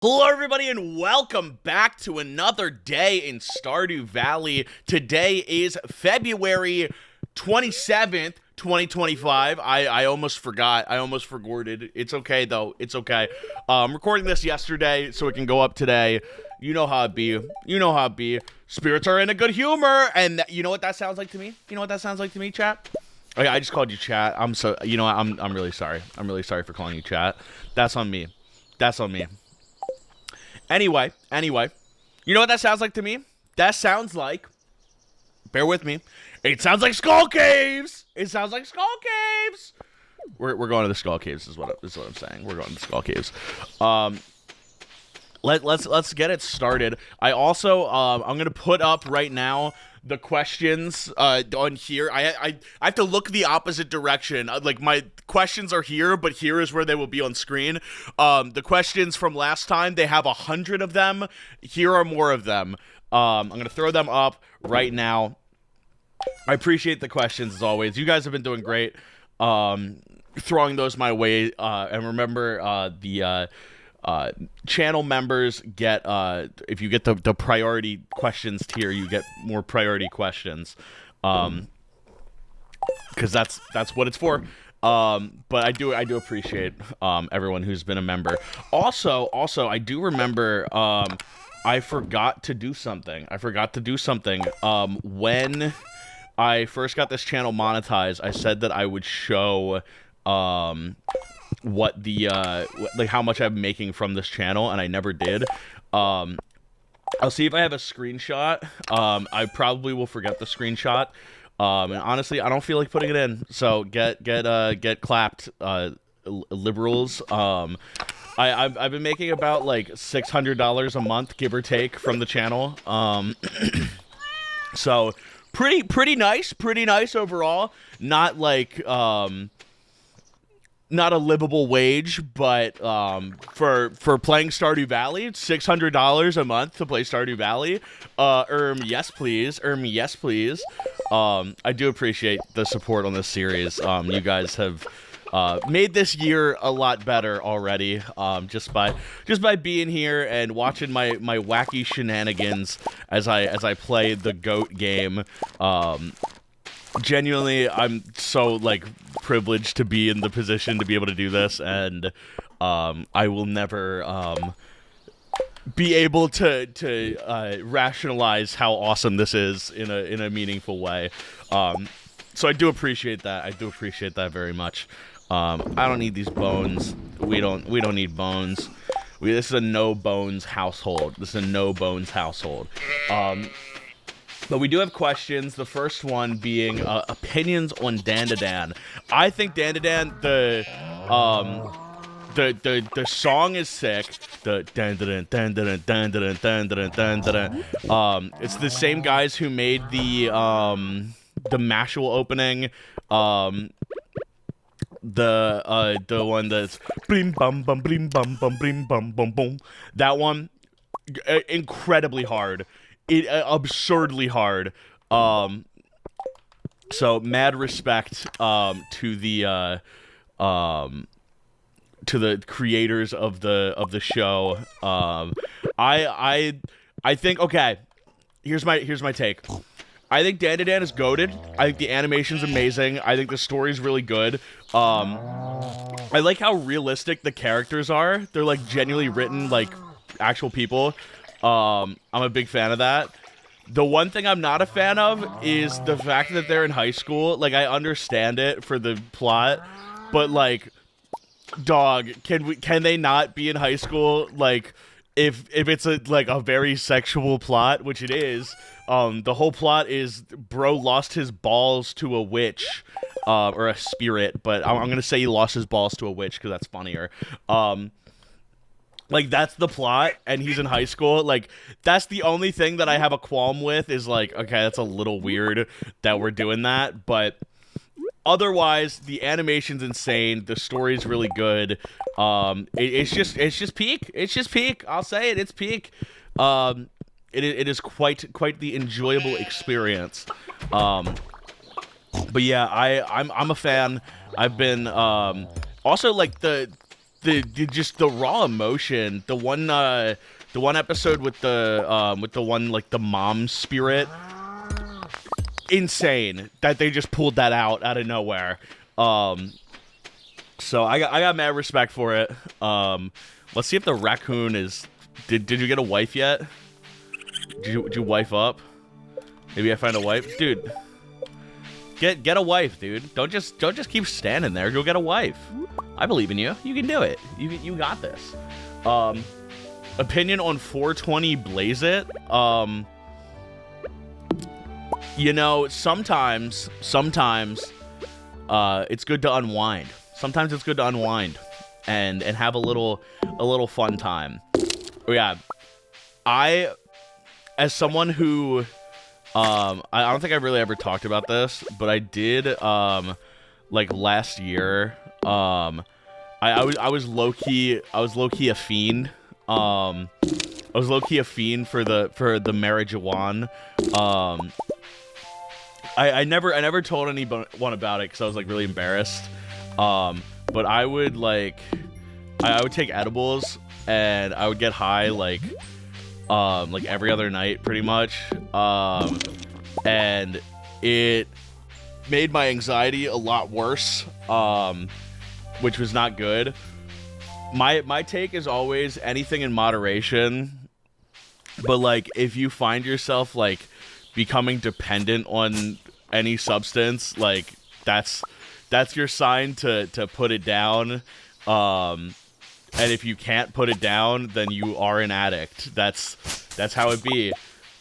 Hello everybody and welcome back to another day in Stardew Valley. Today is February 27th, 2025. I almost forgot. I almost forgorted. It's okay though. It's okay. I'm recording this yesterday so it can go up today. You know how it be. You know how it be. Spirits are in a good humor, and you know what that sounds like to me? You know what that sounds like to me, chat? Okay, I just called you chat. I'm really sorry. I'm really sorry for calling you chat. That's on me. That's on me. Anyway, you know what that sounds like to me? That sounds like, bear with me, it sounds like Skull Caves! It sounds like Skull Caves! We're going to the Skull Caves is what I'm saying. We're going to the Skull Caves. Let's get it started. I also, I'm going to put up right now the questions on here. I have to look the opposite direction. Like, my questions are here, but here is where they will be on screen. The questions from last time, they have 100 of them. Here are more of them. I'm going to throw them up right now. I appreciate the questions, as always. You guys have been doing great throwing those my way. And remember, the channel members get if you get the priority questions tier, you get more priority questions, because that's what it's for. But I do appreciate everyone who's been a member. Also I do remember I forgot to do something. When I first got this channel monetized, I said that I would show what the like how much I'm making from this channel, and I never did. I'll see if I have a screenshot. I probably will forget the screenshot. And honestly, I don't feel like putting it in. So get clapped, liberals. I've been making about like $600 a month, give or take, from the channel. So pretty nice overall. Not like not a livable wage, but for playing Stardew Valley, $600 a month to play Stardew Valley. Yes please. Yes please. I do appreciate the support on this series. You guys have made this year a lot better already. Just by being here and watching my wacky shenanigans as I play the GOAT game. Genuinely, I'm so like privileged to be in the position to be able to do this, and I will never be able to rationalize how awesome this is in a meaningful way. So I do appreciate that. I do appreciate that very much. I don't need these bones. We don't need bones. This is a no bones household. But we do have questions. The first one being opinions on Dandadan. I think Dandadan, the song is sick. The Dandadan, Dandadan, Dandadan, Dandadan, Dandadan. It's the same guys who made the Mashal opening. The one that's blim bum bum blim bum bum blim bum bum boom. That one, incredibly hard. Absurdly hard. So mad respect to the creators of the show. I think, okay, here's my take. I think Dandadan is goated. I think the animation's amazing. I think the story's really good. I like how realistic the characters are. They're like genuinely written like actual people. I'm a big fan of that. The one thing I'm not a fan of is the fact that they're in high school. Like, I understand it for the plot, but like, dog, can they not be in high school? Like, if it's a very sexual plot, which it is, the whole plot is bro lost his balls to a witch, or a spirit, but I'm gonna say he lost his balls to a witch because that's funnier. Like, that's the plot, and he's in high school. Like, that's the only thing that I have a qualm with is, like, okay, that's a little weird that we're doing that, but otherwise, the animation's insane. The story's really good. It's just peak. It's just peak. I'll say it. It's peak. It is quite the enjoyable experience. But yeah, I'm a fan. I've been, also, like, just the raw emotion. The one episode with the one like the mom spirit, insane that they just pulled that out of nowhere. So I got mad respect for it. Let's see if the raccoon is. Did you get a wife yet? Did you wife up? Maybe I find a wife, dude. Get a wife, dude. Don't just keep standing there. Go get a wife. I believe in you. You can do it. You got this. Opinion on 420 Blaze It. You know, sometimes it's good to unwind. Sometimes it's good to unwind and have a little fun time. Yeah. As someone who I don't think I really ever talked about this, but I did like last year. I was low key a fiend. I was low key a fiend for the marijuana. I never told anyone about it because I was like really embarrassed. But I would take edibles and I would get high like every other night pretty much. And it made my anxiety a lot worse, which was not good. My take is always anything in moderation, but like if you find yourself like becoming dependent on any substance, like that's your sign to put it down. And if you can't put it down, then you are an addict. That's how it be.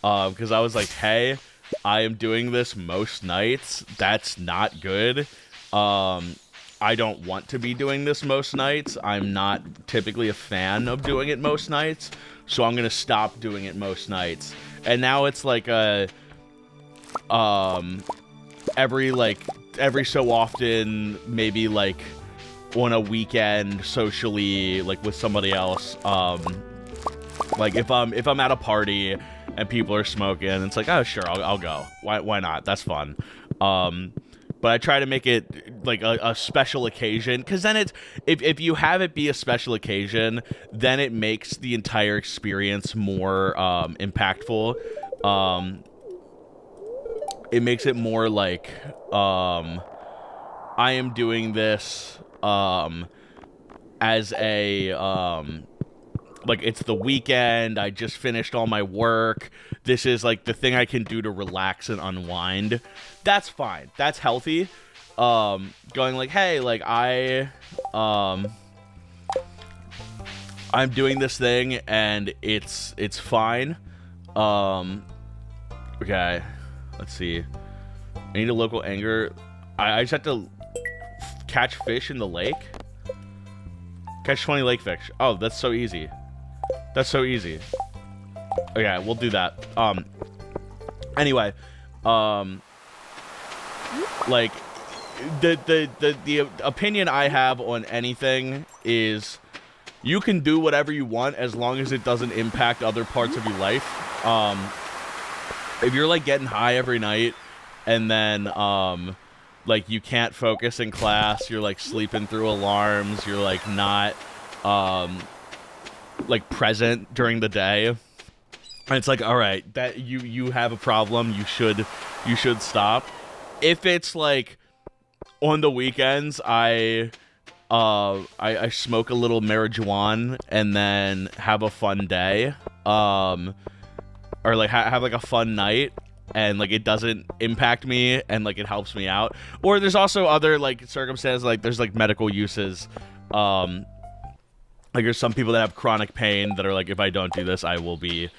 Because I was like, hey, I am doing this most nights. That's not good. I don't want to be doing this most nights. I'm not typically a fan of doing it most nights. So I'm going to stop doing it most nights. And now it's like every so often, maybe like on a weekend socially, like with somebody else. Like if I'm at a party and people are smoking, it's like, oh sure, I'll go. Why not? That's fun. But I try to make it like a special occasion, because then it's if you have it be a special occasion, then it makes the entire experience more impactful. It makes it more like I am doing this as a like it's the weekend, I just finished all my work, this is like the thing I can do to relax and unwind. That's fine, that's healthy. Going like, hey, like I'm doing this thing and it's fine. Okay, let's see. I need a local anger. I just have to catch fish in the lake. Catch 20 lake fish. Oh, that's so easy. That's so easy. Okay, we'll do that. Anyway, like the opinion I have on anything is you can do whatever you want as long as it doesn't impact other parts of your life. If you're like getting high every night and then like you can't focus in class, you're like sleeping through alarms, you're like not like present during the day, and it's like, all right, that you have a problem, you should stop. If it's like on the weekends I smoke a little marijuana and then have a fun day, or like have like a fun night, and like it doesn't impact me and like it helps me out. Or there's also other like circumstances, like there's like medical uses. Like there's some people that have chronic pain that are like, if I don't do this, I will be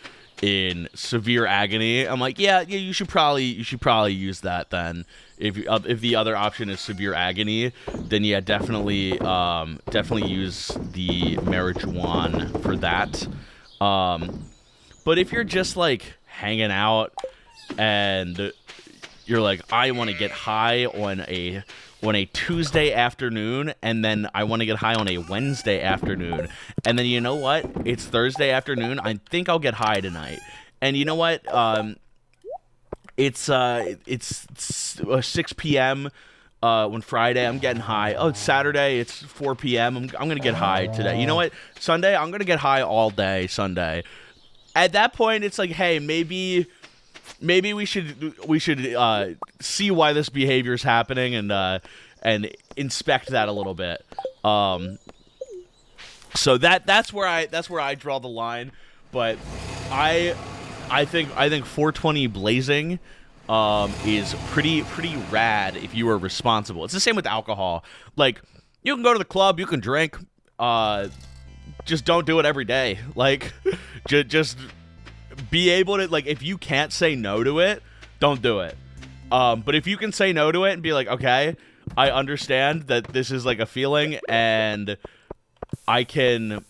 in severe agony. I'm like, yeah, you should probably use that then. If the other option is severe agony, then yeah, definitely use the marijuana for that. But if you're just like hanging out and you're like, I want to get high on a Tuesday afternoon, and then I want to get high on a Wednesday afternoon, and then you know what? It's Thursday afternoon. I think I'll get high tonight. And you know what? It's 6 p.m. When Friday, I'm getting high. Oh, it's Saturday, it's 4 p.m. I'm gonna get high today. You know what? Sunday, I'm gonna get high all day Sunday. At that point, it's like, hey, maybe we should see why this behavior is happening and inspect that a little bit. So that's where I draw the line. But I think 420 blazing is pretty rad if you are responsible. It's the same with alcohol. Like, you can go to the club, you can drink, just don't do it every day. Like, just be able to, like, if you can't say no to it, don't do it. But if you can say no to it and be like, okay, I understand that this is like a feeling and I can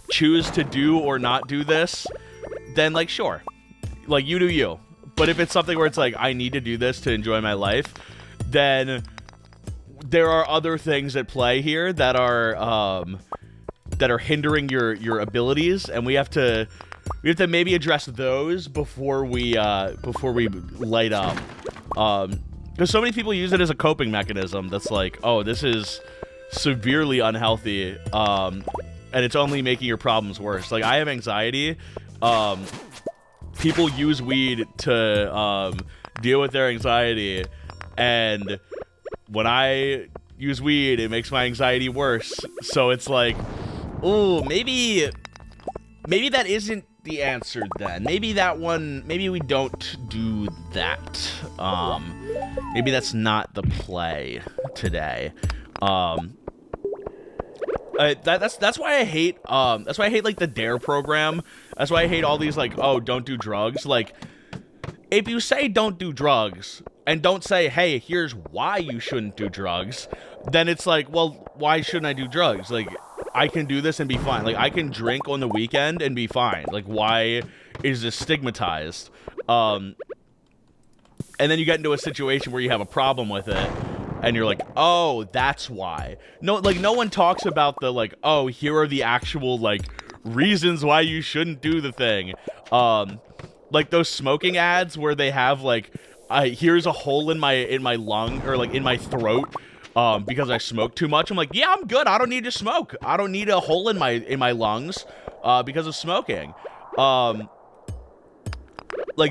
choose to do or not do this, then, like, sure, like, you do you. But if it's something where it's like, I need to do this to enjoy my life, then there are other things at play here that are hindering your abilities, and we have to maybe address those before we light up. Because so many people use it as a coping mechanism. That's like, oh, this is severely unhealthy, and it's only making your problems worse. Like, I have anxiety. People use weed to deal with their anxiety, and when I use weed, it makes my anxiety worse. So it's like, ooh, maybe that isn't the answer then. Maybe we don't do that. Maybe that's not the play today. That's why I hate like the DARE program. That's why I hate all these, like, oh, don't do drugs. Like, if you say don't do drugs and don't say, hey, here's why you shouldn't do drugs, then it's like, well, why shouldn't I do drugs? Like, I can do this and be fine. Like, I can drink on the weekend and be fine. Like, why is this stigmatized? And then you get into a situation where you have a problem with it, and you're like, oh, that's why. No, like, no one talks about the, like, oh, here are the actual, like, reasons why you shouldn't do the thing. Like those smoking ads where they have, like, here's a hole in my lung, or, like, in my throat, because I smoke too much. I'm like, yeah, I'm good. I don't need to smoke. I don't need a hole in my lungs, because of smoking. Like,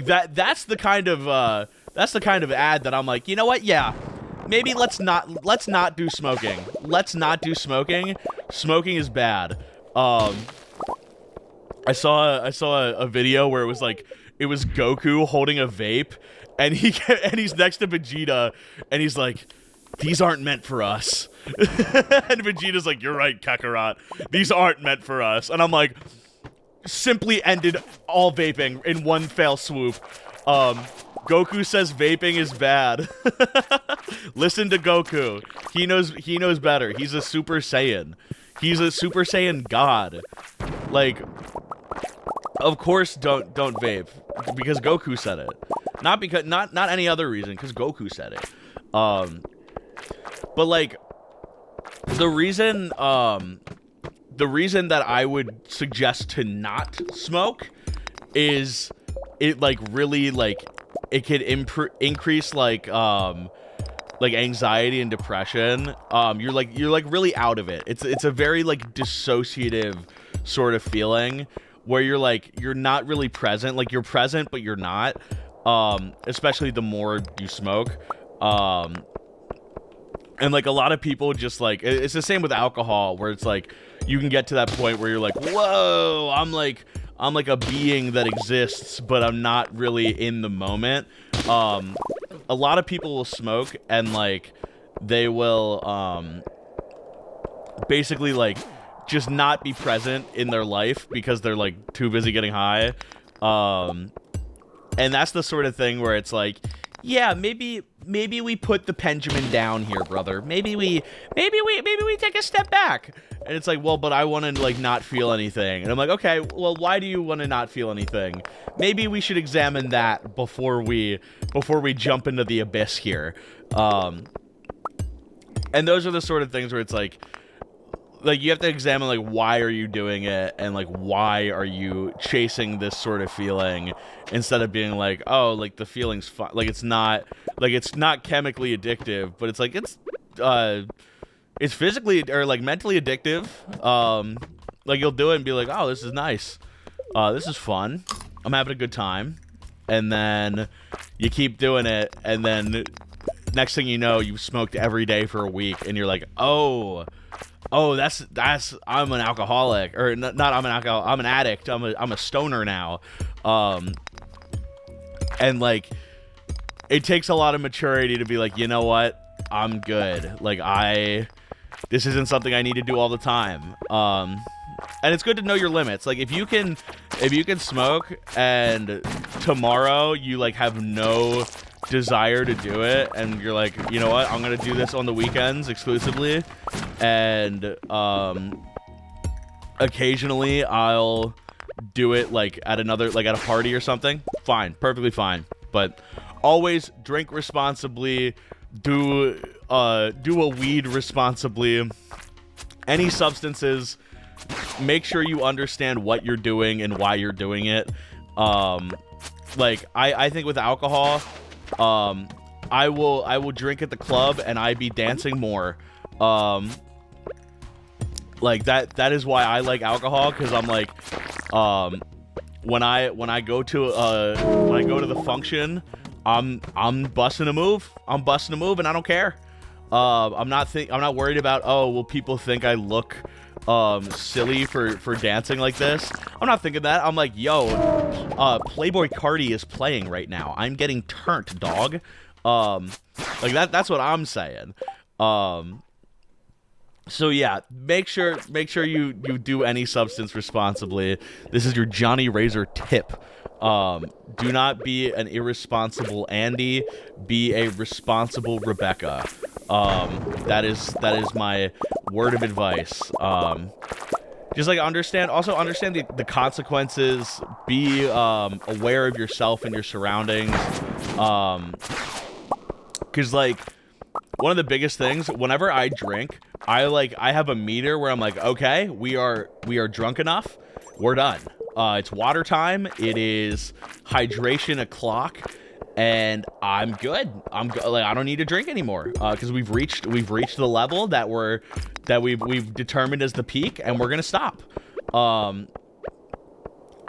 that's the kind of ad that I'm like, you know what? Yeah. Maybe let's not do smoking. Let's not do smoking. Smoking is bad. I saw a video where it was Goku holding a vape, and he's next to Vegeta, and he's like, these aren't meant for us. And Vegeta's like, you're right, Kakarot. These aren't meant for us. And I'm like, simply ended all vaping in one fell swoop. Goku says vaping is bad. Listen to Goku. He knows better. He's a Super Saiyan. He's a Super Saiyan God. Like, of course don't vape, because Goku said it. Not any other reason, because Goku said it. But, like, the reason that I would suggest to not smoke is it, like, really, like, it could increase, like anxiety and depression. You're really out of it. It's a very, like, dissociative sort of feeling where you're not really present. Like, you're present, but you're not. Especially the more you smoke. And, like, a lot of people just, like, it's the same with alcohol, where it's like you can get to that point where you're like, whoa, I'm like a being that exists, but I'm not really in the moment. A lot of people will smoke, and, like, they will basically, like, just not be present in their life because they're, like, too busy getting high. And that's the sort of thing where it's like, yeah, maybe we put the pendulum down here, brother. Maybe we take a step back. And it's like, well, but I want to, like, not feel anything. And I'm like, okay, well, why do you want to not feel anything? Maybe we should examine that before we jump into the abyss here. And those are the sort of things where it's like, like you have to examine like why are you doing it, and like why are you chasing this sort of feeling, instead of being like, oh, like the feeling's fun. Like it's not chemically addictive, but it's like it's physically or like mentally addictive. Like you'll do it and be like, oh, this is nice, this is fun, I'm having a good time, and then you keep doing it, and then next thing you know, you've smoked every day for a week, and you're like, oh, that's I'm an alcoholic, or not I'm an addict. I'm a stoner now, and like it takes a lot of maturity to be like, you know what, I'm good. Like this isn't something I need to do all the time. And it's good to know your limits. Like if you can smoke and tomorrow you like have no desire to do it, and you're like, you know what, I'm gonna do this on the weekends exclusively, and occasionally I'll do it like at a party or something, fine, perfectly fine. But always drink responsibly, do a weed responsibly. Any substances, make sure you understand what you're doing and why you're doing it. Like I think with alcohol, I will drink at the club and I be dancing more. Like that is why I like alcohol, because I'm like, when I go to the function, I'm busting a move, and I don't care. I'm not worried about, oh, will people think I look silly for dancing like this. I'm not thinking that. I'm like, yo, Playboy Cardi is playing right now, I'm getting turned, dog. Like that's what I'm saying. So yeah, make sure you do any substance responsibly. This is your Jonny RaZeR tip. Do not be an irresponsible Andy, be a responsible Rebecca. That is my word of advice. Just like understand the consequences, be aware of yourself and your surroundings. Cause like one of the biggest things, whenever I drink, I have a meter where I'm like, okay, we are drunk enough, we're done. It's water time, it is hydration o'clock, and I'm good. Like I don't need to drink anymore, because we've reached the level that we've determined as the peak, and we're gonna stop. A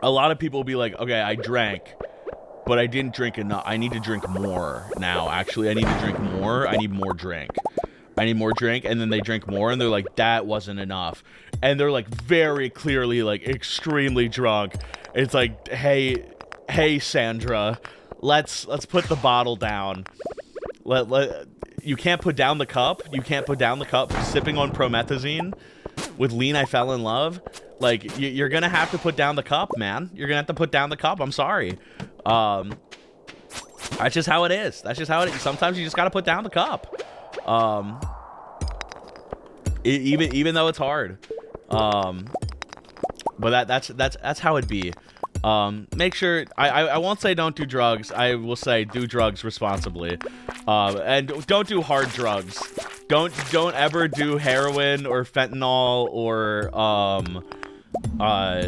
lot of people will be like, okay, I drank, but I didn't drink enough. I need to drink more now. Actually, I need to drink more. I need more drink. And then they drink more, and they're like, that wasn't enough. And they're like very clearly like extremely drunk. It's like, hey Sandra, let's put the bottle down. You can't put down the cup. Sipping on promethazine with Lean I Fell in Love. Like you're gonna have to put down the cup, man. You're gonna have to put down the cup. I'm sorry. That's just how it is. Sometimes you just gotta put down the cup. Even though it's hard. But that's how it be. Make sure I won't say don't do drugs. I will say do drugs responsibly. And don't do hard drugs. Don't ever do heroin or fentanyl or well,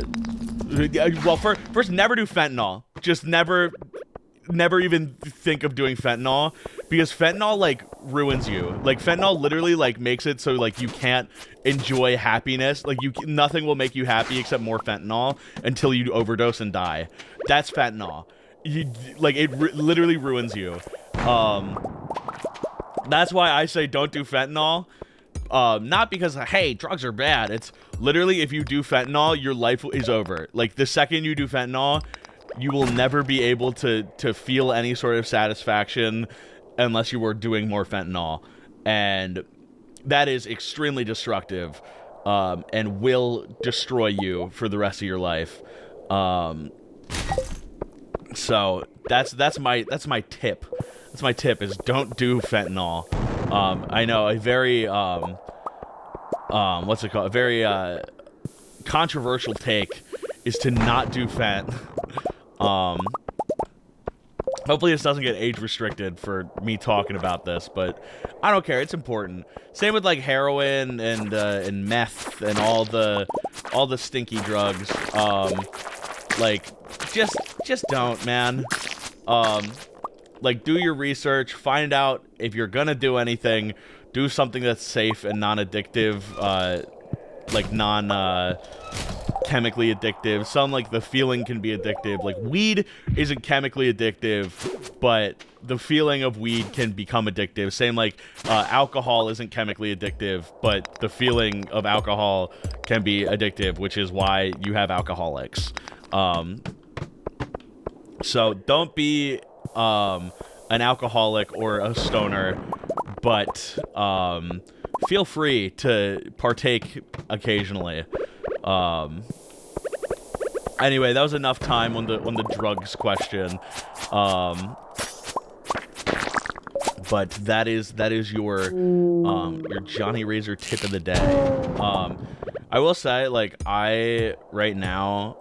first never do fentanyl. Just never even think of doing fentanyl, because fentanyl like ruins you. Like fentanyl literally like makes it so like you can't enjoy happiness. Like nothing will make you happy except more fentanyl until you overdose and die. That's fentanyl. Literally ruins you. That's why I say don't do fentanyl. Not because, hey, drugs are bad. It's literally, if you do fentanyl, your life is over. Like the second you do fentanyl, you will never be able to feel any sort of satisfaction unless you were doing more fentanyl. And that is extremely destructive, and will destroy you for the rest of your life. So that's my tip. That's my tip, is don't do fentanyl. I know a very what's it called? A very controversial take is to not do fent. Hopefully this doesn't get age restricted for me talking about this, but I don't care. It's important. Same with like heroin and meth and all the stinky drugs. Like just don't, man. Like do your research, find out if you're gonna do anything, do something that's safe and non-addictive, like chemically addictive. Some like the feeling can be addictive. Like weed isn't chemically addictive, but the feeling of weed can become addictive. Same like alcohol isn't chemically addictive, but the feeling of alcohol can be addictive, which is why you have alcoholics. So don't be an alcoholic or a stoner, but feel free to partake occasionally. Anyway, that was enough time on the drugs question. But that is your Jonny RaZeR tip of the day. I will say, like, right now,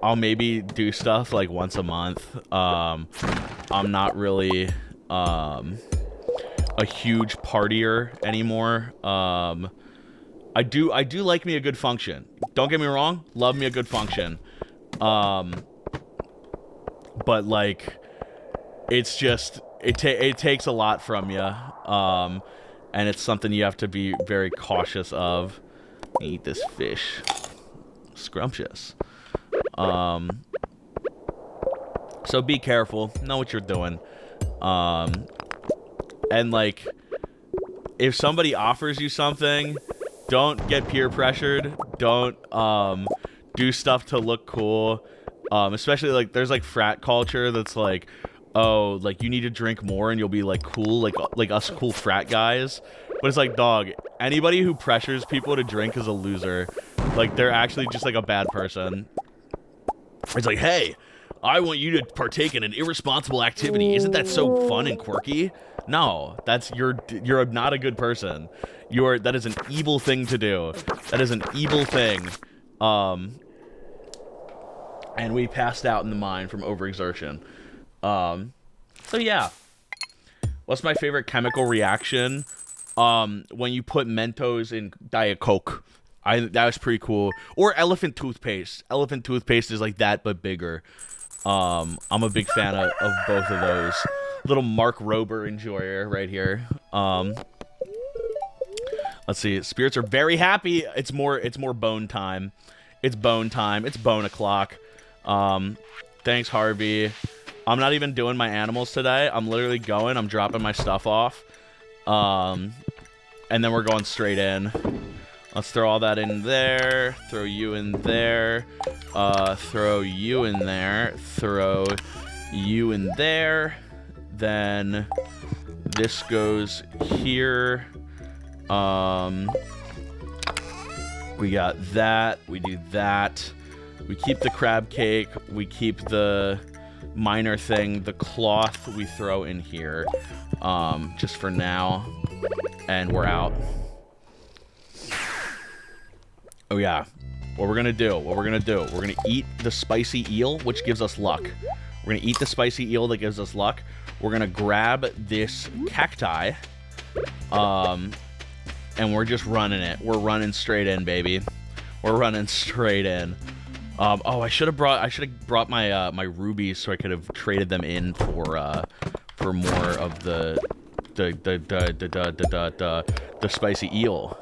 I'll maybe do stuff like once a month. I'm not really a huge partier anymore. I do like me a good function. Don't get me wrong, love me a good function. But like, it's just it takes a lot from you. And it's something you have to be very cautious of. Eat this fish. Scrumptious. So be careful. Know what you're doing. And like, if somebody offers you something, don't get peer pressured. Don't do stuff to look cool. Especially like there's like frat culture that's like, oh, like you need to drink more and you'll be like cool, like us cool frat guys. But it's like, dog, anybody who pressures people to drink is a loser. Like they're actually just like a bad person. It's like, hey, I want you to partake in an irresponsible activity. Isn't that so fun and quirky? No, you're not a good person. That is an evil thing to do. That is an evil thing. And we passed out in the mine from overexertion. So yeah. What's my favorite chemical reaction? When you put Mentos in Diet Coke. That was pretty cool. Or elephant toothpaste. Elephant toothpaste is like that, but bigger. I'm a big fan of both of those. Little Mark Rober enjoyer right here. Let's see. Spirits are very happy. It's more bone time. It's bone time. It's bone o'clock. Thanks, Harvey. I'm not even doing my animals today. I'm literally going. I'm dropping my stuff off. And then we're going straight in. Let's throw all that in there. Throw you in there. Throw you in there. Throw you in there. Then this goes here. We got that. We do that. We keep the crab cake. We keep the minor thing. The cloth we throw in here. Just for now. And we're out. Oh yeah. What we're gonna do. We're gonna eat the spicy eel, which gives us luck. We're gonna eat the spicy eel that gives us luck. We're gonna grab this cacti. And we're just running it. We're running straight in, baby. We're running straight in. Oh, I should have brought my my rubies so I could have traded them in for more of the spicy eel.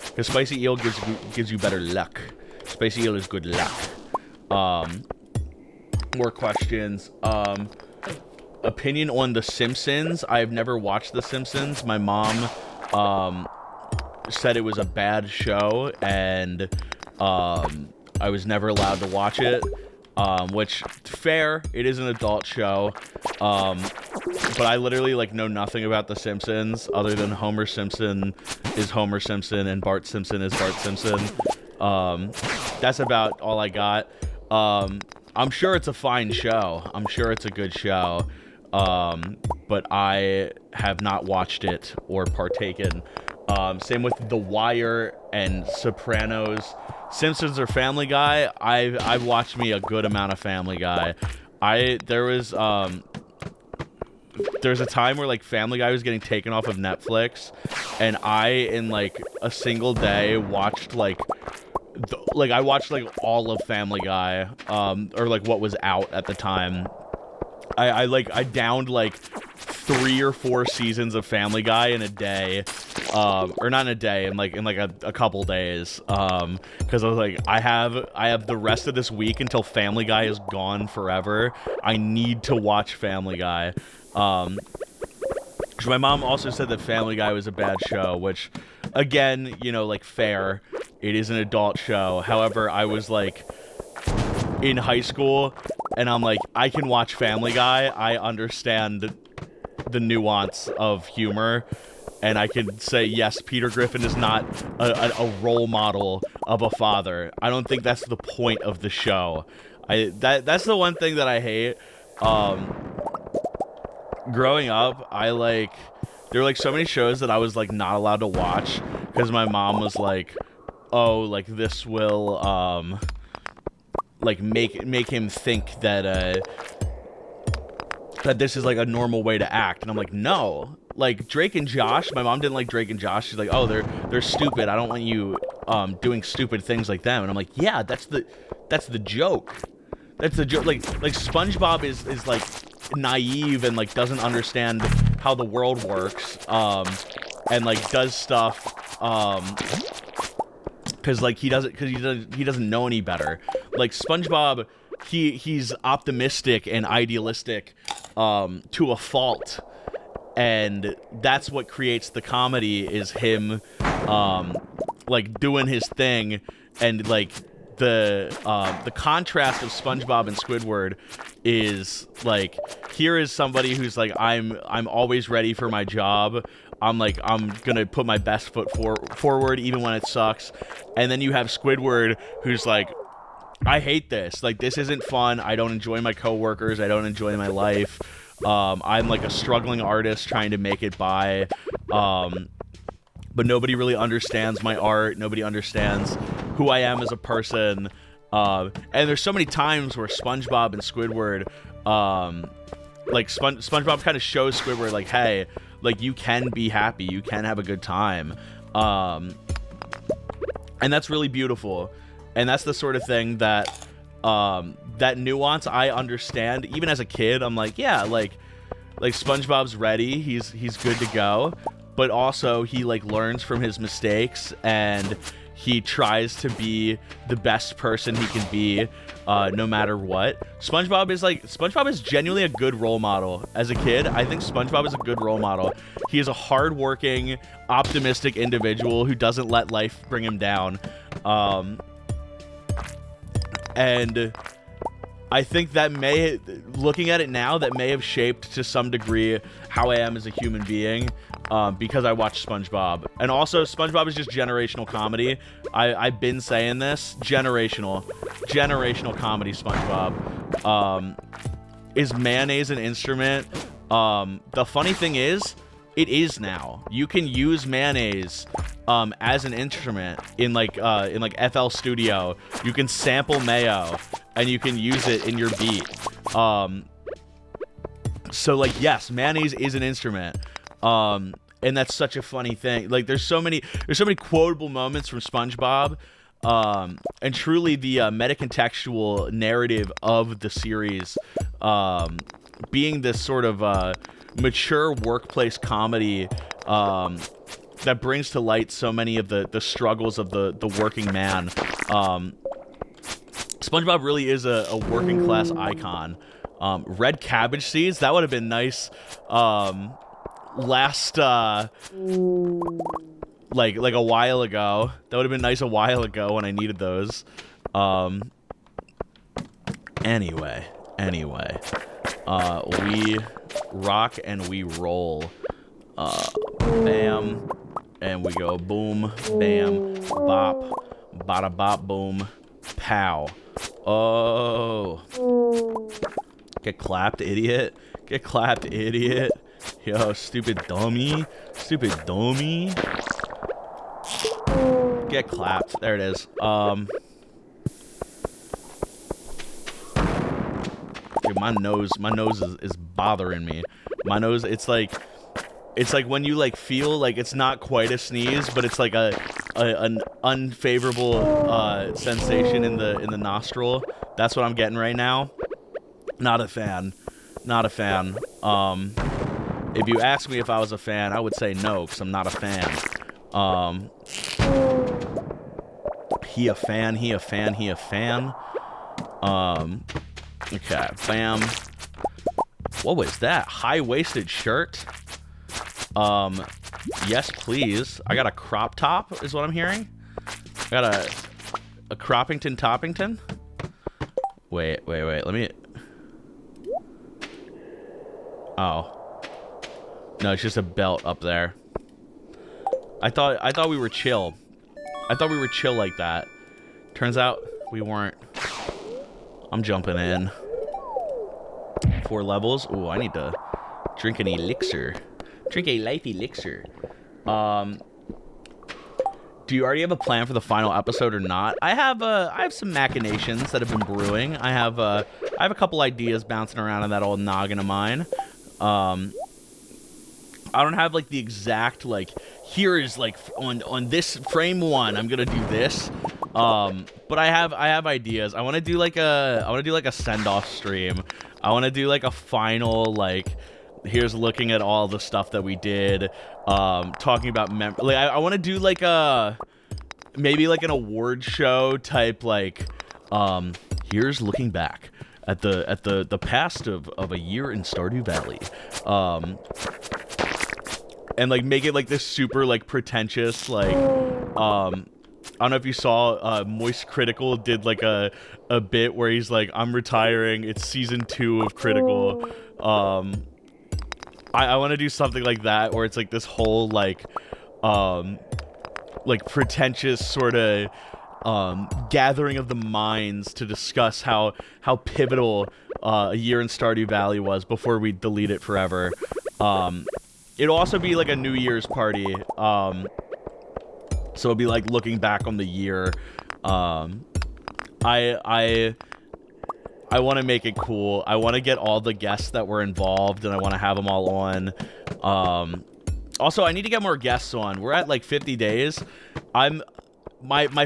Because spicy eel gives you better luck. Spicy eel is good luck. More questions. Opinion on The Simpsons. I've never watched The Simpsons. My mom said it was a bad show, and I was never allowed to watch it. Which, fair, it is an adult show. But I literally, like, know nothing about The Simpsons other than Homer Simpson is Homer Simpson and Bart Simpson is Bart Simpson. That's about all I got. I'm sure it's a fine show. I'm sure it's a good show. But I have not watched it or partaken. Same with The Wire and Sopranos. Simpsons or Family Guy, I've watched me a good amount of Family Guy. There's a time where like Family Guy was getting taken off of Netflix, and I in like a single day watched like I watched like all of Family Guy, or like what was out at the time. I downed like 3 or 4 seasons of Family Guy in a day, or not in a day, in like a couple days, because I was like, I have the rest of this week until Family Guy is gone forever. I need to watch Family Guy. My mom also said that Family Guy was a bad show, which, again, you know, like, fair. It is an adult show. However, I was like in high school, and I'm like, I can watch Family Guy. I understand the nuance of humor, and I can say, yes, Peter Griffin is not a role model of a father. I don't think that's the point of the show. That's the one thing that I hate. Growing up, there were like so many shows that I was like not allowed to watch because my mom was like, oh, like this will like make him think that that this is like a normal way to act. And I'm like, no. Like Drake and Josh, my mom didn't like Drake and Josh. She's like, oh, they're stupid. I don't want you doing stupid things like them. And I'm like, yeah, that's the joke. That's the joke. Like SpongeBob is like naive and like doesn't understand how the world works, and like does stuff because he doesn't know any better. Like SpongeBob, he's optimistic and idealistic to a fault, and that's what creates the comedy, is him like doing his thing. And like the contrast of SpongeBob and Squidward is like, here is somebody who's like, I'm always ready for my job. I'm gonna put my best foot forward even when it sucks. And then you have Squidward, who's like, I hate this. Like, this isn't fun. I don't enjoy my coworkers. I don't enjoy my life. I'm like a struggling artist trying to make it by. But nobody really understands my art. Nobody understands who I am as a person. And there's so many times where SpongeBob and Squidward, like SpongeBob kind of shows Squidward like, hey, like you can be happy, you can have a good time, and that's really beautiful. And that's the sort of thing that that nuance I understand. Even as a kid, I'm like, yeah, like SpongeBob's ready, he's good to go. But also he like learns from his mistakes, and he tries to be the best person he can be, no matter what. SpongeBob is genuinely a good role model. As a kid, I think SpongeBob is a good role model. He is a hardworking, optimistic individual who doesn't let life bring him down. And I think that looking at it now, that may have shaped to some degree how I am as a human being, because I watched SpongeBob. And also, SpongeBob is just generational comedy. I've been saying this. Generational comedy, SpongeBob. Is mayonnaise an instrument? The funny thing is, it is now. You can use mayonnaise as an instrument in like FL Studio. You can sample mayo and you can use it in your beat. So like, yes, mayonnaise is an instrument. And that's such a funny thing. Like there's so many quotable moments from SpongeBob. And truly the metacontextual narrative of the series, being this sort of mature workplace comedy that brings to light so many of the struggles of the working man. SpongeBob really is a working class icon. Red cabbage seeds, that would have been nice last like a while ago. That would have been nice a while ago when I needed those. Anyway, we rock and we roll. Bam, and we go boom, bam, bop, bada bop, boom, pow. Oh, get clapped, idiot. Get clapped, idiot. Yo, stupid dummy. Get clapped. There it is. my nose is bothering me. My nose, it's like when you like feel like it's not quite a sneeze, but it's like an unfavorable sensation in the nostril. That's what I'm getting right now. Not a fan. Not a fan. If you ask me if I was a fan, I would say no, because I'm not a fan. He a fan, he a fan, he a fan. Okay, bam. What was that? High-waisted shirt? Yes, please. I got a crop top, is what I'm hearing. I got a Croppington Toppington. Wait, let me... Oh. No, it's just a belt up there. I thought we were chill. I thought we were chill like that. Turns out we weren't. I'm jumping in. 4 levels. Ooh, I need to drink an elixir. Drink a life elixir. Do you already have a plan for the final episode or not? I have some machinations that have been brewing. I have a couple ideas bouncing around in that old noggin of mine. I don't have like the exact like here is like on this frame 1 I'm gonna do this. But I have ideas. I want to do like a send-off stream. I want to do like a final like here's looking at all the stuff that we did. Talking about like I want to do like a maybe like an award show type like here's looking back at the past of a year in Stardew Valley. And like make it like this super like pretentious like I don't know if you saw Moist Critical did like a bit where he's like, I'm retiring, it's season 2 of Critical. I want to do something like that where it's like this whole like pretentious sort of gathering of the minds to discuss how pivotal a year in Stardew Valley was before we delete it forever. It'll also be like a New Year's party. So it'll be like looking back on the year. I want to make it cool. I want to get all the guests that were involved, and I want to have them all on. Also, I need to get more guests on. We're at like 50 days. My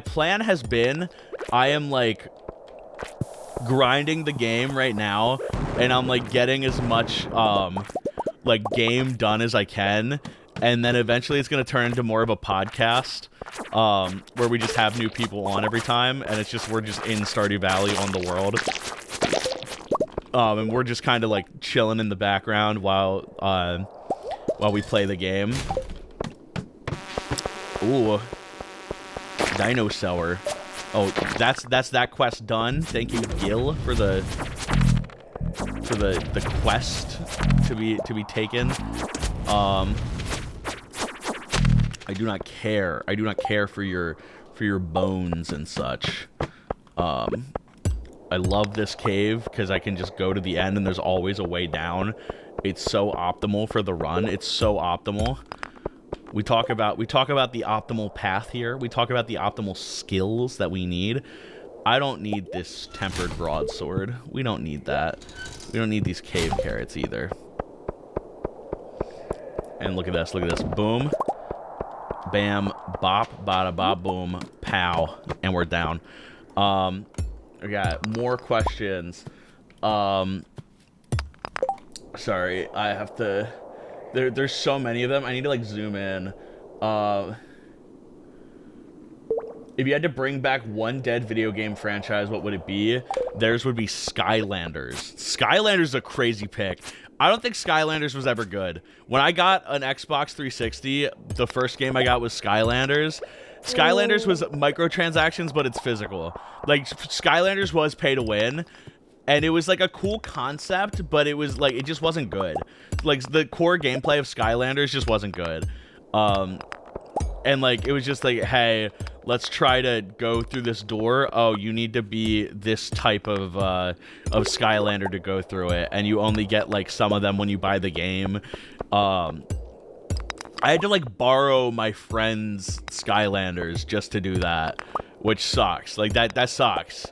plan has been, I am like grinding the game right now, and I'm like getting as much like game done as I can, and then eventually it's gonna turn into more of a podcast where we just have new people on every time, and we're just in Stardew Valley on the world, and we're just kind of like chilling in the background while we play the game. Ooh, Dinosaur. Oh, that's that quest done. Thank you, Gil, for the quest to be taken. I do not care. I do not care for your bones and such. I love this cave because I can just go to the end and there's always a way down. It's so optimal for the run. It's so optimal. We talk about the optimal path here. We talk about the optimal skills that we need. I don't need this tempered broadsword. We don't need that. We don't need these cave carrots either. And look at this. Look at this. Boom. Bam. Bop. Bada. Bop. Boom. Pow. And we're down. We got more questions. Sorry. I have to... There's so many of them. I need to, like, zoom in. If you had to bring back one dead video game franchise, what would it be? Theirs would be Skylanders. Skylanders is a crazy pick. I don't think Skylanders was ever good. When I got an Xbox 360, the first game I got was Skylanders. Skylanders was microtransactions, but it's physical. Like, Skylanders was pay to win. And it was like a cool concept, but it was like, it just wasn't good. Like, the core gameplay of Skylanders just wasn't good. And like, it was just like, hey, let's try to go through this door. Oh, you need to be this type of Skylander to go through it. And you only get like some of them when you buy the game. I had to like borrow my friend's Skylanders just to do that, which sucks. Like that sucks.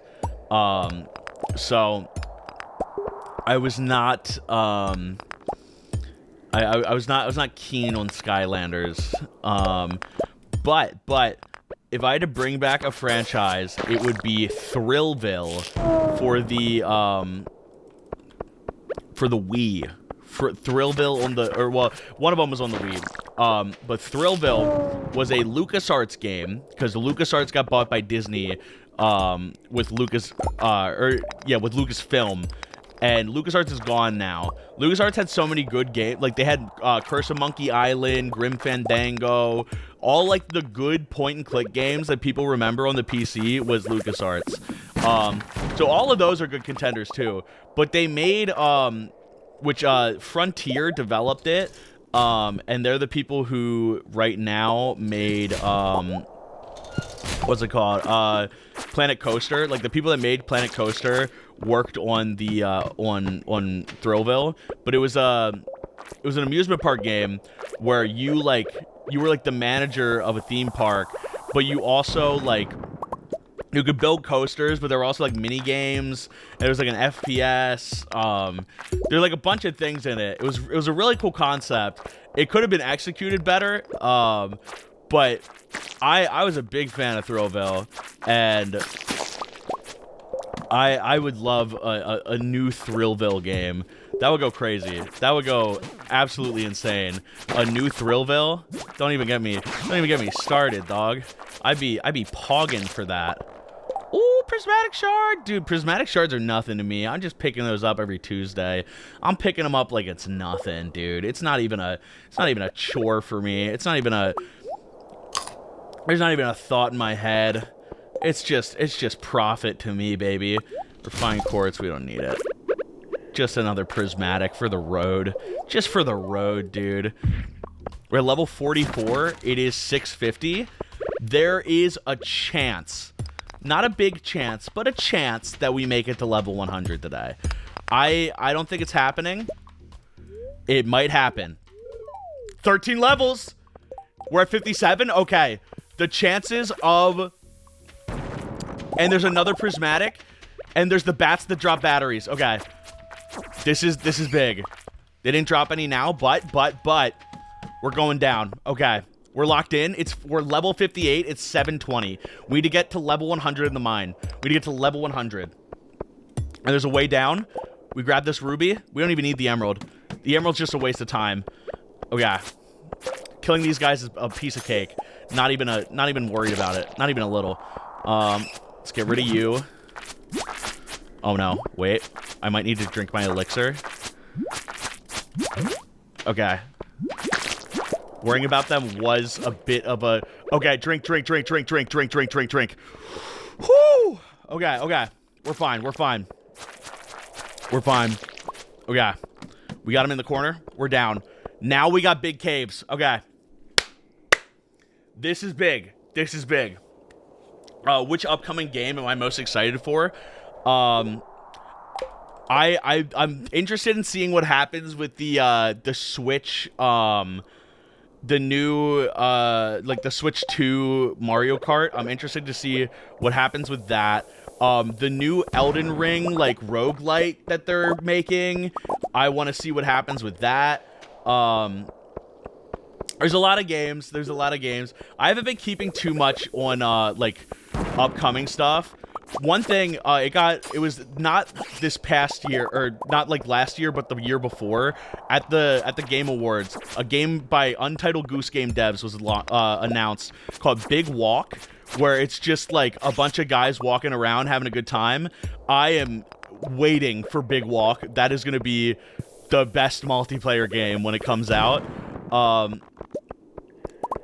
So I was not I was not keen on Skylanders. But if I had to bring back a franchise, it would be Thrillville for the Wii. For Thrillville on the, or well, one of them was on the Wii. But Thrillville was a LucasArts game because LucasArts got bought by Disney with with Lucasfilm. And LucasArts is gone now. LucasArts had so many good games. Like, they had Curse of Monkey Island, Grim Fandango. All, like, the good point-and-click games that people remember on the PC was LucasArts. So all of those are good contenders, too. But they made, Frontier developed it. And they're the people who, right now, made, what's it called? Planet Coaster. Like, the people that made Planet Coaster worked on the on Thrillville, but it was an amusement park game where you were like the manager of a theme park, but you also like you could build coasters, but there were also like mini games. There was like an FPS. There's like a bunch of things in it. It was a really cool concept. It could have been executed better, but I was a big fan of Thrillville, and I would love a new Thrillville game. That would go crazy. That would go absolutely insane. A new Thrillville? Don't even get me started, dog. I'd be pogging for that. Ooh, Prismatic Shard. Dude, Prismatic Shards are nothing to me. I'm just picking those up every Tuesday. I'm picking them up like it's nothing, dude. It's not even a chore for me. There's not even a thought in my head. It's just profit to me, baby. Refined quartz, we don't need it. Just another prismatic for the road. Just for the road, dude. We're at level 44. It is 650. There is a chance, not a big chance, but a chance that we make it to level 100 today. I don't think it's happening. It might happen. 13 levels. We're at 57. Okay. The chances of... And there's another prismatic, and there's the bats that drop batteries. Okay, this is big. They didn't drop any now, but we're going down. Okay, we're locked in. We're level 58. It's 720. We need to get to level 100 in the mine. We need to get to level 100. And there's a way down. We grab this ruby. We don't even need the emerald. The emerald's just a waste of time. Okay, killing these guys is a piece of cake. Not even worried about it. Not even a little. Let's get rid of you. Oh no, wait. I might need to drink my elixir. Okay. Worrying about them was a bit of a... Okay, drink. Whew! Okay. We're fine. Okay. We got him in the corner. We're down. Now we got big caves. Okay. This is big. Which upcoming game am I most excited for? I'm interested in seeing what happens with the Switch, the new like the Switch 2 Mario Kart. I'm interested to see what happens with that. The new Elden Ring like roguelite that they're making. I want to see what happens with that. There's a lot of games. I haven't been keeping too much on like upcoming stuff. One thing, it was not this past year, or not like last year, but the year before, at the Game Awards, a game by Untitled Goose Game devs was announced called Big Walk, where it's just like a bunch of guys walking around having a good time. I am waiting for Big Walk. That is going to be the best multiplayer game when it comes out.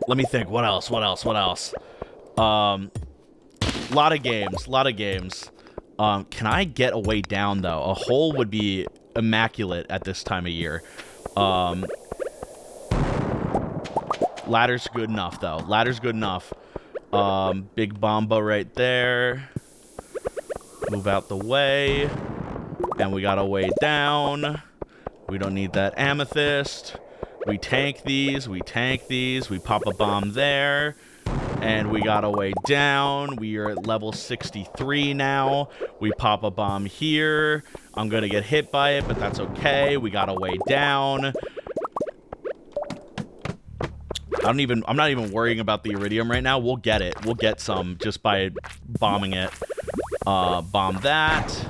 Let me think. What else? Lot of games. Can I get a way down, though? A hole would be immaculate at this time of year. Ladder's good enough, though. Big Bomba right there. Move out the way. And we got a way down. We don't need that amethyst. We tank these. We pop a bomb there. And we got a way down. We are at level 63 now. We pop a bomb here. I'm going to get hit by it, but that's okay. We got a way down. I'm not even worrying about the iridium right now. We'll get it. We'll get some just by bombing it. Bomb that.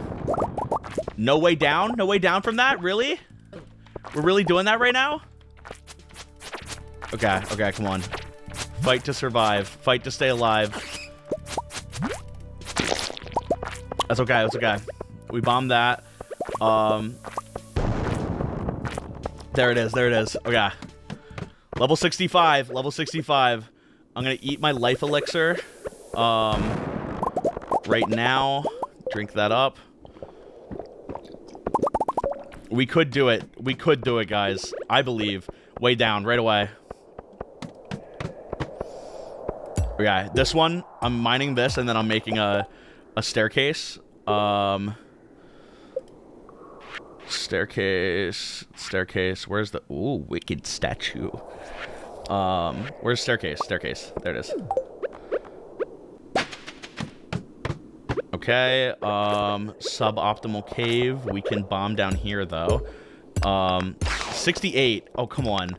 No way down? No way down from that? Really? We're really doing that right now? Okay, okay, come on. Fight to survive. Fight to stay alive. That's okay, that's okay. We bombed that. There it is, there it is. Okay. Level 65, level 65. I'm gonna eat my life elixir. Right now. Drink that up. We could do it. We could do it, guys. I believe. Way down, right away. Okay, this one, I'm mining this, and then I'm making a staircase. Staircase. Where's the... Ooh, wicked statue. Where's staircase? Staircase. There it is. Okay, suboptimal cave. We can bomb down here, though. 68. Oh, come on.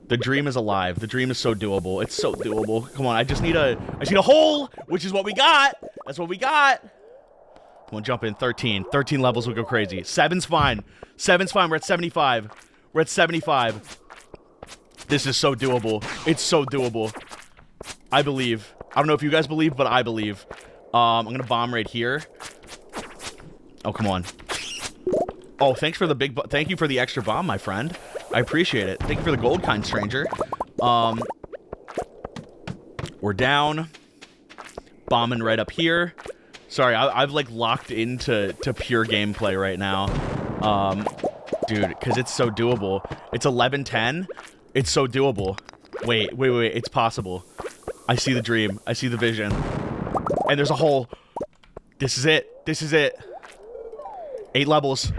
The dream is alive. The dream is so doable. It's so doable. Come on, I just need a hole, which is what we got. That's what we got. Come on, jump in. 13. 13 levels will go crazy. 7's fine. 7's fine. We're at 75. We're at 75. This is so doable. It's so doable. I believe. I don't know if you guys believe, but I believe. I'm gonna bomb right here. Oh, come on. Oh, thanks for the thank you for the extra bomb, my friend. I appreciate it. Thank you for the gold, kind stranger. We're down. Bombing right up here. Sorry, I've like locked into pure gameplay right now. Dude, because it's so doable. It's 11:10. It's so doable. Wait. It's possible. I see the dream. I see the vision. And there's a hole. This is it. This is it. 8 levels.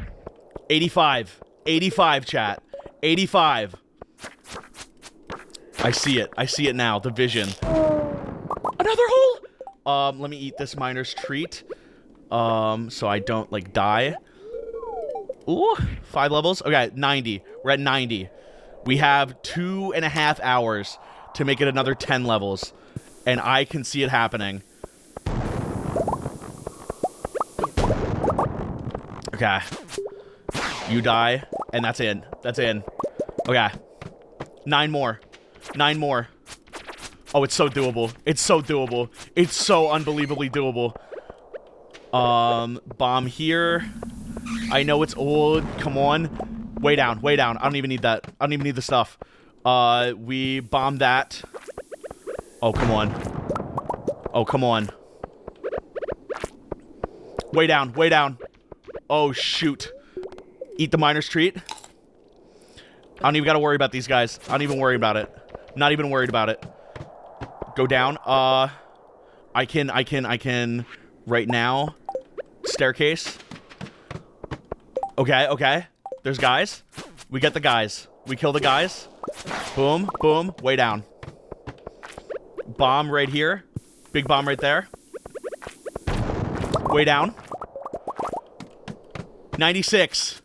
85. 85, chat. 85. I see it. I see it now. The vision. Another hole! Let me eat this miner's treat. So I don't, like, die. Ooh, 5 levels. Okay, 90. We're at 90. We have 2.5 hours to make it another 10 levels. And I can see it happening. Okay. You die, and that's in. That's in. Okay. 9 more. 9 more. Oh, it's so doable. It's so doable. It's so unbelievably doable. Bomb here. I know it's old. Come on. Way down. Way down. I don't even need that. I don't even need the stuff. We bomb that. Oh, come on. Oh, come on. Way down. Way down. Oh, shoot. Eat the miner's treat. I don't even gotta worry about these guys. I don't even worry about it. Not even worried about it. Go down. I can right now. Staircase. Okay, okay. There's guys. We get the guys. We kill the guys. Boom, boom. Way down. Bomb right here. Big bomb right there. Way down. 96.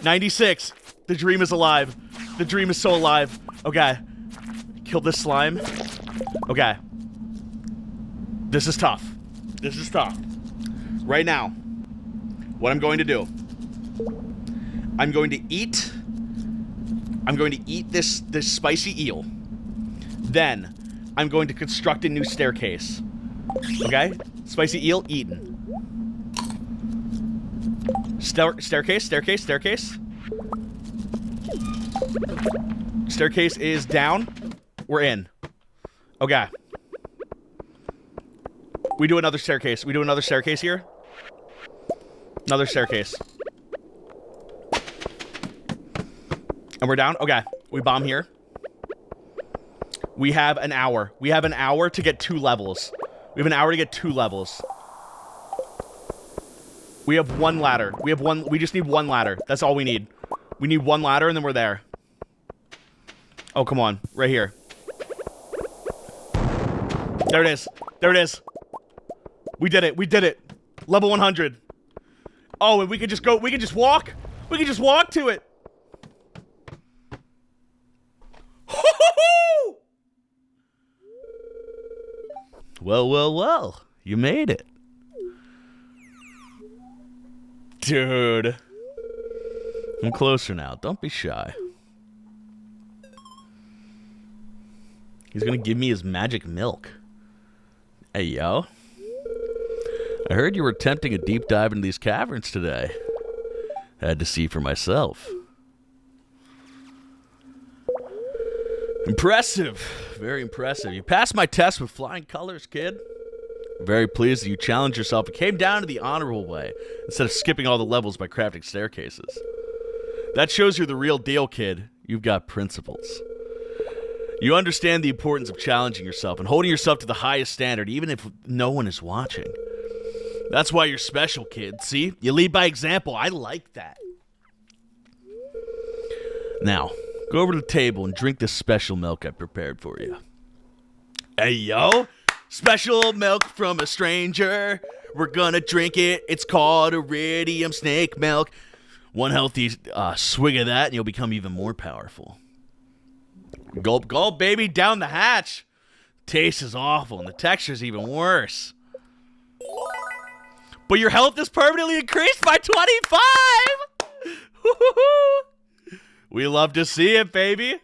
96. The dream is alive. The dream is so alive. Okay. Kill this slime. Okay. This is tough. This is tough. Right now, what I'm going to do, I'm going to eat this spicy eel. Then, I'm going to construct a new staircase. Okay? Spicy eel, eaten. Staircase. Staircase is down. We're in. Okay. We do another staircase. We do another staircase here. Another staircase. And we're down. Okay. We bomb here. We have an hour. We have an hour to get 2 levels. We have an hour to get 2 levels. We have 1 ladder. We just need 1 ladder. That's all we need. We need 1 ladder and then we're there. Oh, come on. Right here. There it is. There it is. We did it. We did it. Level 100. Oh, and we could just go. We could just walk. We could just walk to it. Well, well, well. You made it. Dude. I'm closer now. Don't be shy. He's gonna give me his magic milk. Hey, yo. I heard you were attempting a deep dive into these caverns today. Had to see for myself. Impressive. Very impressive. You passed my test with flying colors, kid. Very pleased that you challenged yourself and came down to the honorable way instead of skipping all the levels by crafting staircases. That shows you're the real deal, kid. You've got principles. You understand the importance of challenging yourself and holding yourself to the highest standard even if no one is watching. That's why you're special, kid. See? You lead by example. I like that. Now, go over to the table and drink this special milk I prepared for you. Hey, yo. Special milk from a stranger. We're gonna drink it. It's called iridium snake milk. One healthy swig of that and you'll become even more powerful. Gulp, gulp, baby. Down the hatch. Taste is awful and the texture's even worse. But your health is permanently increased by 25! We love to see it, baby.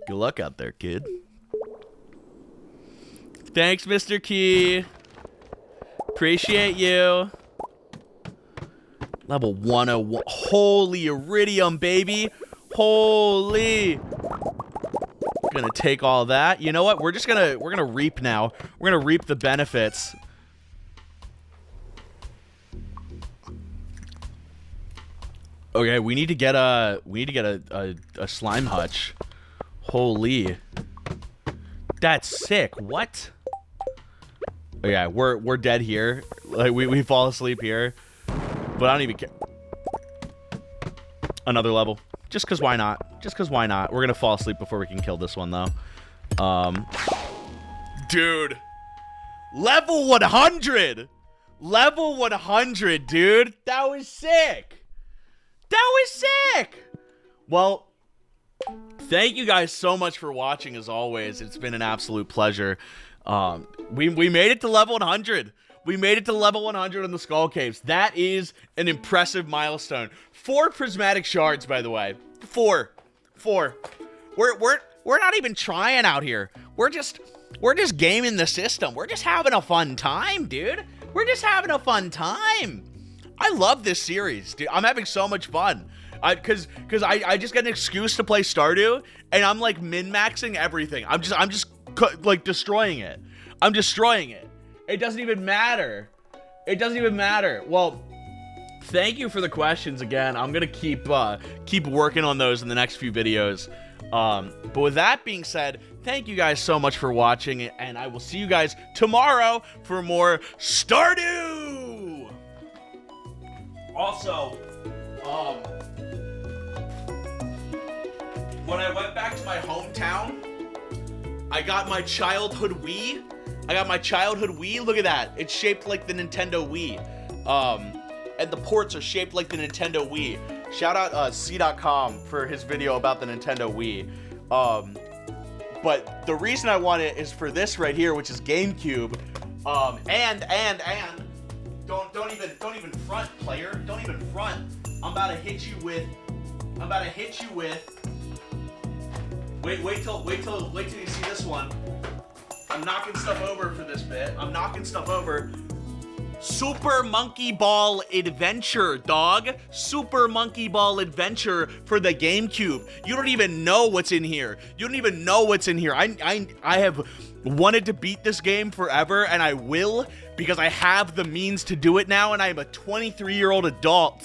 Good luck out there, kid. Thanks, Mr. Key. Appreciate you. Level 101. Holy iridium, baby. Holy. We're gonna take all that. You know what? We're gonna reap now. We're gonna reap the benefits. Okay, we need to get a slime hutch. Holy. That's sick. What? Oh yeah, we're dead here. Like we fall asleep here. But I don't even care. Another level. Just cause why not? Just cause why not? We're gonna fall asleep before we can kill this one though. Dude. Level 100! Level 100, dude. That was sick. That was sick! Well, thank you guys so much for watching as always. It's been an absolute pleasure. We made it to level 100. We made it to level 100 in the Skull Caves. That is an impressive milestone. 4 prismatic shards, by the way. 4. We're not even trying out here. We're just gaming the system. We're just having a fun time, dude. We're just having a fun time. I love this series, dude. I'm having so much fun. Cause I just get an excuse to play Stardew, and I'm like min-maxing everything. I'm just like destroying it. I'm destroying it. It doesn't even matter. It doesn't even matter. Well, thank you for the questions again. I'm gonna keep working on those in the next few videos. But with that being said, thank you guys so much for watching, and I will see you guys tomorrow for more Stardew. Also, when I went back to my hometown, I got my childhood Wii. Look at that. It's shaped like the Nintendo Wii. And the ports are shaped like the Nintendo Wii. Shout out C.com for his video about the Nintendo Wii. But the reason I want it is for this right here, which is GameCube. And don't even front, player. Don't even front. I'm about to hit you with. Wait till you see this one. I'm knocking stuff over for this bit. I'm knocking stuff over. Super Monkey Ball Adventure, dog. Super Monkey Ball Adventure for the GameCube. You don't even know what's in here. I have wanted to beat this game forever, and I will, because I have the means to do it now, and I am a 23-year-old adult.